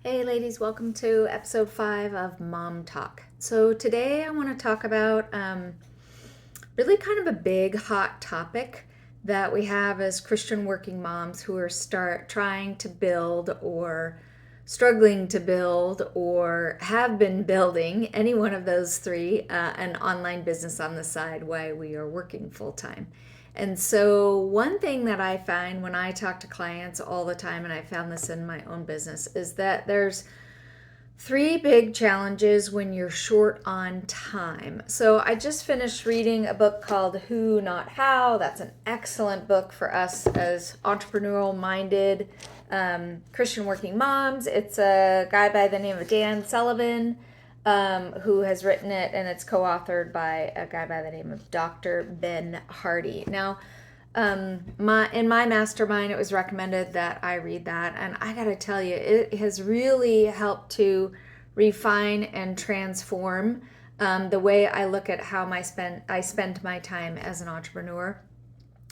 Hey ladies, welcome to episode 5 of Mom Talk. So today I want to talk about really kind of a big hot topic that we have as Christian working moms who are trying to build or struggling to build or have been building any one of those three an online business on the side while we are working full time. And so, one thing that I find when I talk to clients all the time, and I found this in my own business, is that there's three big challenges when you're short on time. So, I just finished reading a book called Who Not How. That's an excellent book for us as entrepreneurial minded Christian working moms. It's a guy by the name of Dan Sullivan. Who has written it, and it's co-authored by a guy by the name of Dr. Ben Hardy. Now, in my mastermind, it was recommended that I read that, and I gotta tell you, it has really helped to refine and transform the way I look at how I spend my time as an entrepreneur.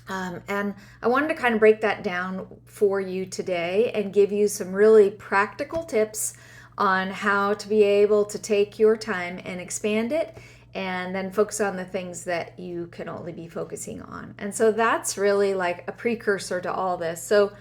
And I wanted to kind of break that down for you today and give you some really practical tips on how to be able to take your time and expand it and then focus on the things that you can only be focusing on. And so that's really like a precursor to all this. So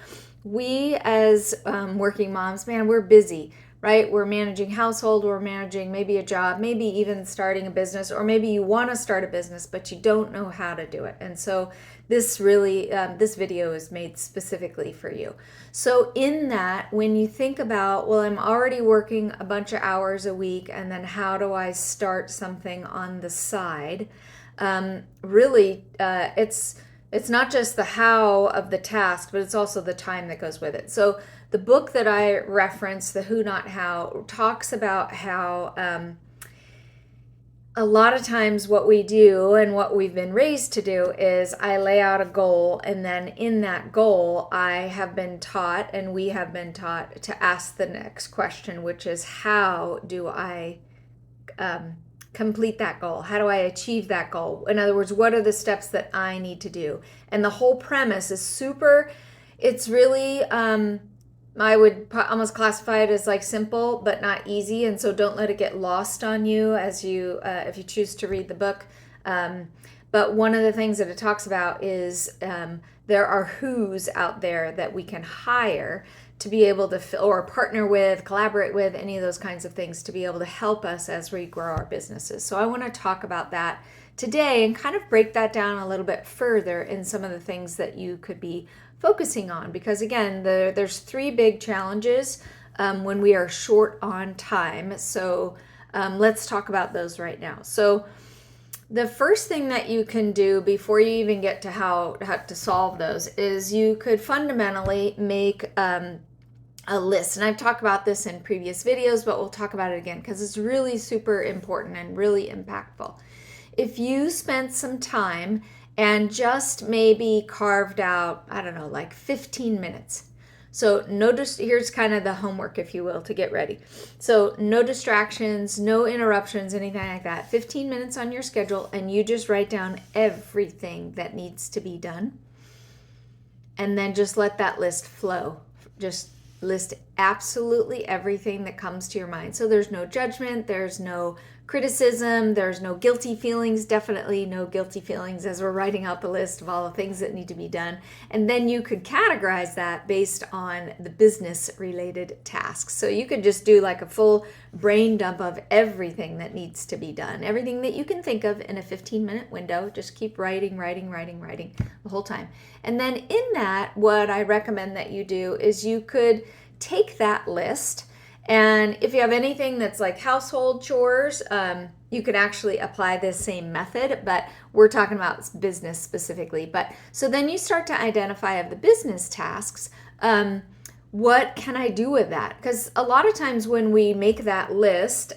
we as working moms, man, we're busy, right? We're managing household, we're managing maybe a job, maybe even starting a business, or maybe you want to start a business, but you don't know how to do it. And so this video is made specifically for you. So in that, when you think about, well, I'm already working a bunch of hours a week, and then how do I start something on the side? It's not just the how of the task, but it's also the time that goes with it. So the book that I referenced, The Who Not How, talks about how a lot of times what we do and what we've been raised to do is I lay out a goal, and then in that goal I have been taught, and we have been taught, to ask the next question, which is how do I complete that goal? How do I achieve that goal? In other words, what are the steps that I need to do? And the whole premise is it's really, I would almost classify it as like simple, but not easy. And so don't let it get lost on you as if you choose to read the book. But one of the things that it talks about is there are who's out there that we can hire to be able to or partner with, collaborate with, any of those kinds of things to be able to help us as we grow our businesses. So I want to talk about that today and kind of break that down a little bit further in some of the things that you could be focusing on, because again, there's three big challenges when we are short on time. So let's talk about those right now. So the first thing that you can do before you even get to how to solve those is you could fundamentally make a list. And I've talked about this in previous videos, but we'll talk about it again because it's really super important and really impactful. If you spent some time and just maybe carved out, I don't know, like 15 minutes. So here's kind of the homework, if you will, to get ready. So no distractions, no interruptions, anything like that. 15 minutes on your schedule, and you just write down everything that needs to be done. And then just let that list flow. Just list absolutely everything that comes to your mind. So there's no judgment, there's no criticism, there's no guilty feelings, definitely no guilty feelings as we're writing out the list of all the things that need to be done. And then you could categorize that based on the business related tasks. So you could just do like a full brain dump of everything that needs to be done, everything that you can think of in a 15-minute window. Just keep writing the whole time. And then in that, what I recommend that you do is you could take that list, and if you have anything that's like household chores, you could actually apply this same method, but we're talking about business specifically. But so then you start to identify of the business tasks, what can I do with that? Because a lot of times when we make that list,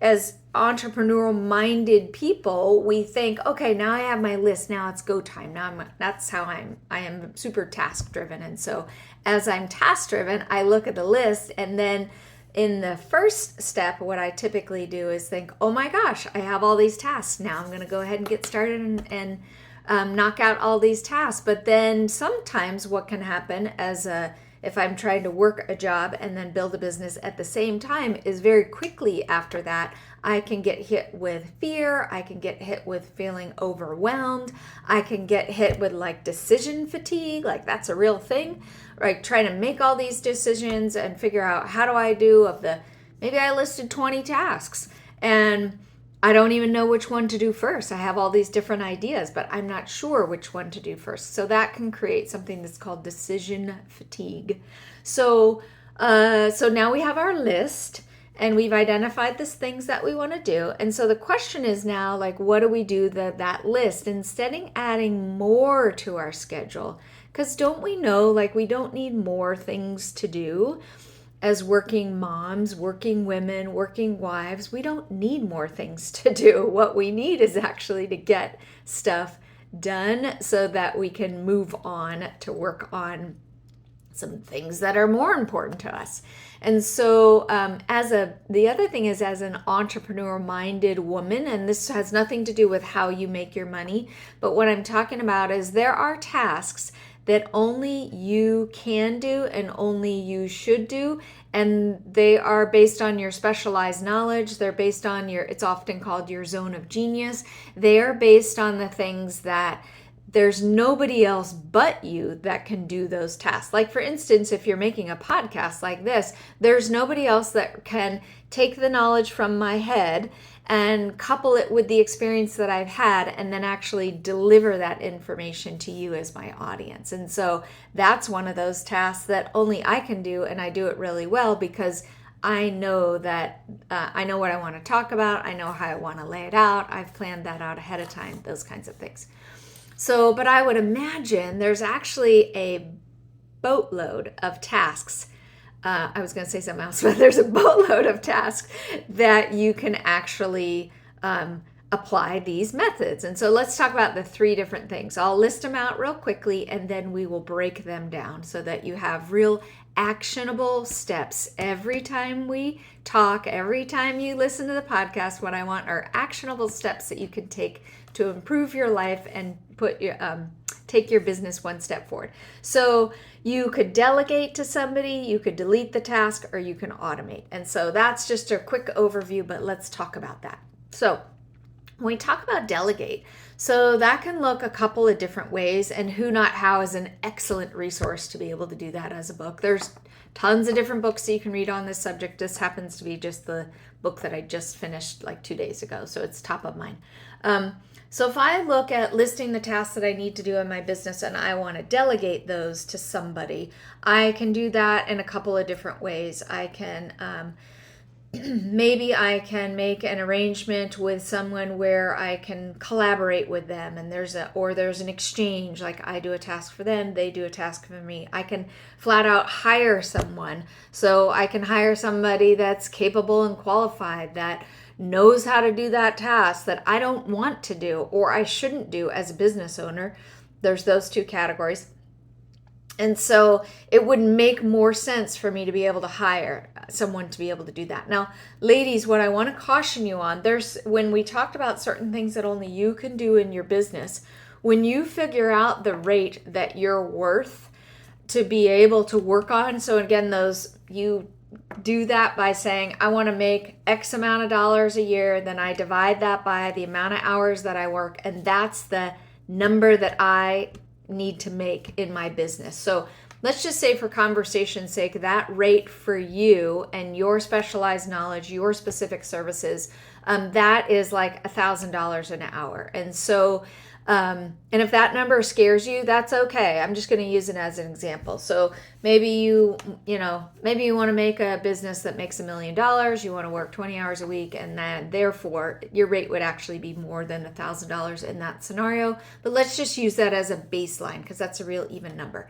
as entrepreneurial minded people, we think, okay, now I have my list, now it's go time. That's how I am super task driven. And so as I'm task driven, I look at the list, and then in the first step, what I typically do is think, oh my gosh, I have all these tasks. Now I'm going to go ahead and get started and knock out all these tasks. But then sometimes what can happen as a if I'm trying to work a job and then build a business at the same time, is very quickly after that, I can get hit with fear. I can get hit with feeling overwhelmed. I can get hit with like decision fatigue. Like that's a real thing, right? Trying to make all these decisions and figure out how do I do maybe I listed 20 tasks and I don't even know which one to do first. I have all these different ideas, but I'm not sure which one to do first. So that can create something that's called decision fatigue. So now we have our list and we've identified the things that we want to do. And so the question is now, like, what do we do that list instead of adding more to our schedule? Because don't we know, like, we don't need more things to do. As working moms, working women, working wives, we don't need more things to do. What we need is actually to get stuff done so that we can move on to work on some things that are more important to us. And so the other thing is, as an entrepreneur-minded woman, and this has nothing to do with how you make your money, but what I'm talking about is there are tasks that only you can do and only you should do. And they are based on your specialized knowledge. They're based on it's often called your zone of genius. They are based on the things that there's nobody else but you that can do those tasks. Like for instance, if you're making a podcast like this, there's nobody else that can take the knowledge from my head and couple it with the experience that I've had and then actually deliver that information to you as my audience. And so that's one of those tasks that only I can do, and I do it really well because I know that I know what I want to talk about. I know how I want to lay it out. I've planned that out ahead of time, those kinds of things. So, but I would imagine there's actually a boatload of tasks. I was going to say something else, but there's a boatload of tasks that you can actually apply these methods. And so let's talk about the 3 different things. I'll list them out real quickly and then we will break them down so that you have real actionable steps. Every time we talk, every time you listen to the podcast, what I want are actionable steps that you can take to improve your life and take your business one step forward. So you could delegate to somebody, you could delete the task, or you can automate. And so that's just a quick overview, but let's talk about that. So when we talk about delegate, so that can look a couple of different ways, and Who Not How is an excellent resource to be able to do that as a book. There's tons of different books that you can read on this subject. This happens to be just the book that I just finished like 2 days ago, so it's top of mind. So if I look at listing the tasks that I need to do in my business and I want to delegate those to somebody, I can do that in a couple of different ways. I can maybe I can make an arrangement with someone where I can collaborate with them, and there's an exchange, like I do a task for them, they do a task for me. I can flat out hire someone. So I can hire somebody that's capable and qualified, that knows how to do that task that I don't want to do or I shouldn't do as a business owner. There's those 2 categories. And so it would make more sense for me to be able to hire someone to be able to do that. Now, ladies, what I want to caution you on, when we talked about certain things that only you can do in your business, when you figure out the rate that you're worth to be able to work on, so again, you do that by saying, I want to make X amount of dollars a year, then I divide that by the amount of hours that I work, and that's the number that I need to make in my business. So let's just say, for conversation's sake, that rate for you and your specialized knowledge, your specific services, that is like $1,000 an hour. And so and if that number scares you, that's okay. I'm just going to use it as an example. So maybe you want to make a business that makes $1 million. You want to work 20 hours a week, and then therefore your rate would actually be more than $1,000 in that scenario. But let's just use that as a baseline because that's a real even number.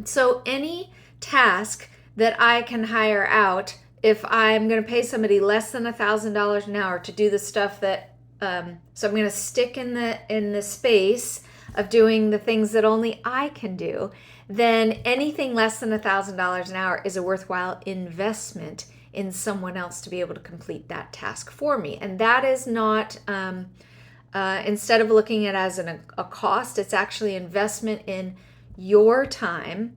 So any task that I can hire out, if I'm going to pay somebody less than $1,000 an hour to do the stuff that so I'm going to stick in the space of doing the things that only I can do, then anything less than $1,000 an hour is a worthwhile investment in someone else to be able to complete that task for me. And that is not, instead of looking at it as a cost, it's actually investment in your time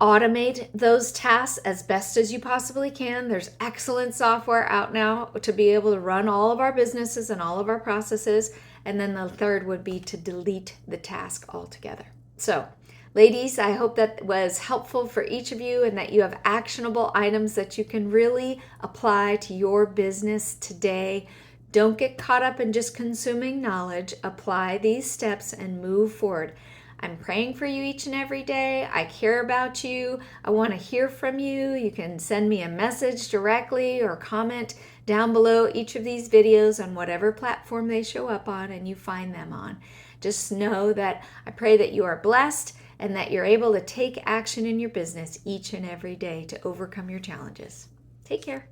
automate those tasks as best as you possibly can. There's excellent software out now to be able to run all of our businesses and all of our processes. And then the third would be to delete the task altogether. So, ladies, I hope that was helpful for each of you and that you have actionable items that you can really apply to your business today. Don't get caught up in just consuming knowledge. Apply these steps and move forward. I'm praying for you each and every day. I care about you. I want to hear from you. You can send me a message directly or comment down below each of these videos on whatever platform they show up on and you find them on. Just know that I pray that you are blessed and that you're able to take action in your business each and every day to overcome your challenges. Take care.